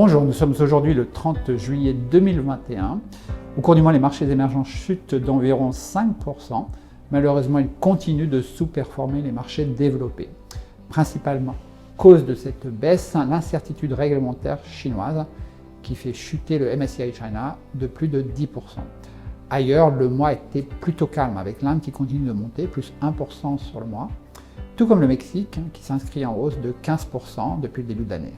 Bonjour, nous sommes aujourd'hui le 30 juillet 2021. Au cours du mois, les marchés émergents chutent d'environ 5%. Malheureusement, ils continuent de sous-performer les marchés développés. Principalement, cause de cette baisse, l'incertitude réglementaire chinoise qui fait chuter le MSCI China de plus de 10%. Ailleurs, le mois était plutôt calme avec l'Inde qui continue de monter, plus 1% sur le mois, tout comme le Mexique qui s'inscrit en hausse de 15% depuis le début de l'année.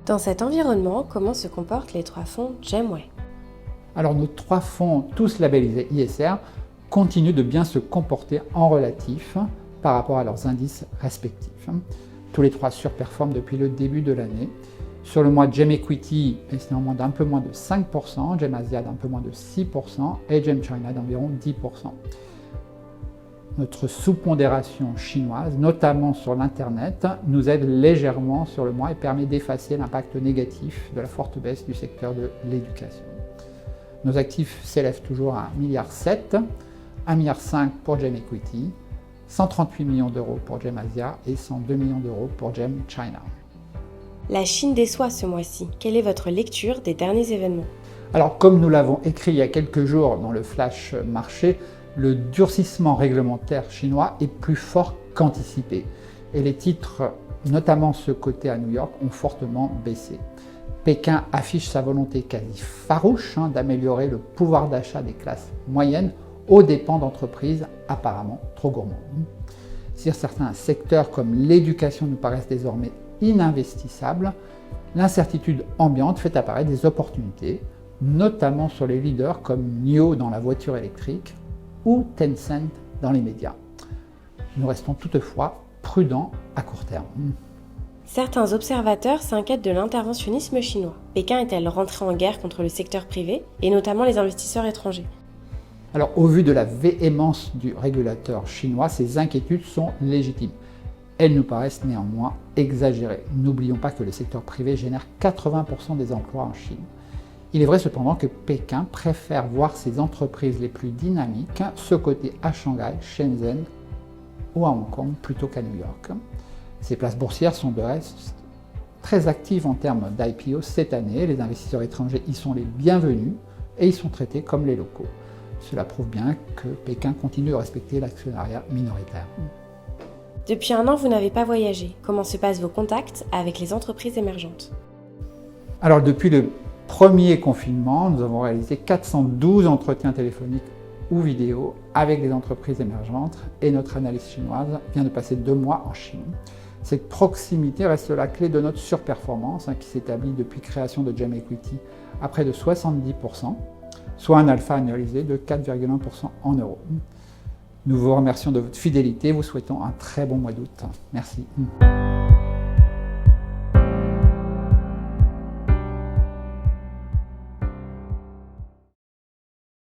Dans cet environnement, comment se comportent les trois fonds GEMway? Alors nos trois fonds, tous labellisés ISR, continuent de bien se comporter en relatif par rapport à leurs indices respectifs. Tous les trois surperforment depuis le début de l'année. Sur le mois, GEM Equity est néanmoins d'un peu moins de 5%, GEM Asia d'un peu moins de 6% et GEM China d'environ 10%. Notre sous-pondération chinoise, notamment sur l'Internet, nous aide légèrement sur le mois et permet d'effacer l'impact négatif de la forte baisse du secteur de l'éducation. Nos actifs s'élèvent toujours à 1,7 milliard, 1,5 milliard pour GEM Equity, 138 millions d'euros pour GEM Asia et 102 millions d'euros pour GEM China. La Chine déçoit ce mois-ci. Quelle est votre lecture des derniers événements? Alors, comme nous l'avons écrit il y a quelques jours dans le Flash Marché, le durcissement réglementaire chinois est plus fort qu'anticipé. Et les titres, notamment ceux cotés à New York, ont fortement baissé. Pékin affiche sa volonté quasi farouche d'améliorer le pouvoir d'achat des classes moyennes aux dépens d'entreprises apparemment trop gourmandes. Si certains secteurs comme l'éducation nous paraissent désormais ininvestissables, l'incertitude ambiante fait apparaître des opportunités, notamment sur les leaders comme NIO dans la voiture électrique ou Tencent dans les médias. Nous restons toutefois prudents à court terme. Certains observateurs s'inquiètent de l'interventionnisme chinois. Pékin est-elle rentrée en guerre contre le secteur privé et notamment les investisseurs étrangers? Alors, au vu de la véhémence du régulateur chinois, ces inquiétudes sont légitimes. Elles nous paraissent néanmoins exagérées. N'oublions pas que le secteur privé génère 80% des emplois en Chine. Il est vrai cependant que Pékin préfère voir ses entreprises les plus dynamiques se coter à Shanghai, Shenzhen ou à Hong Kong plutôt qu'à New York. Ces places boursières sont de reste très actives en termes d'IPO cette année. Les investisseurs étrangers y sont les bienvenus et ils sont traités comme les locaux. Cela prouve bien que Pékin continue de respecter l'actionnariat minoritaire. Depuis un an, vous n'avez pas voyagé. Comment se passent vos contacts avec les entreprises émergentes? Alors depuis le premier confinement, nous avons réalisé 412 entretiens téléphoniques ou vidéo avec des entreprises émergentes et notre analyse chinoise vient de passer 2 mois en Chine. Cette proximité reste la clé de notre surperformance qui s'établit depuis création de GEM Equity à près de 70%, soit un alpha annualisé de 4,1% en euros. Nous vous remercions de votre fidélité et vous souhaitons un très bon mois d'août. Merci.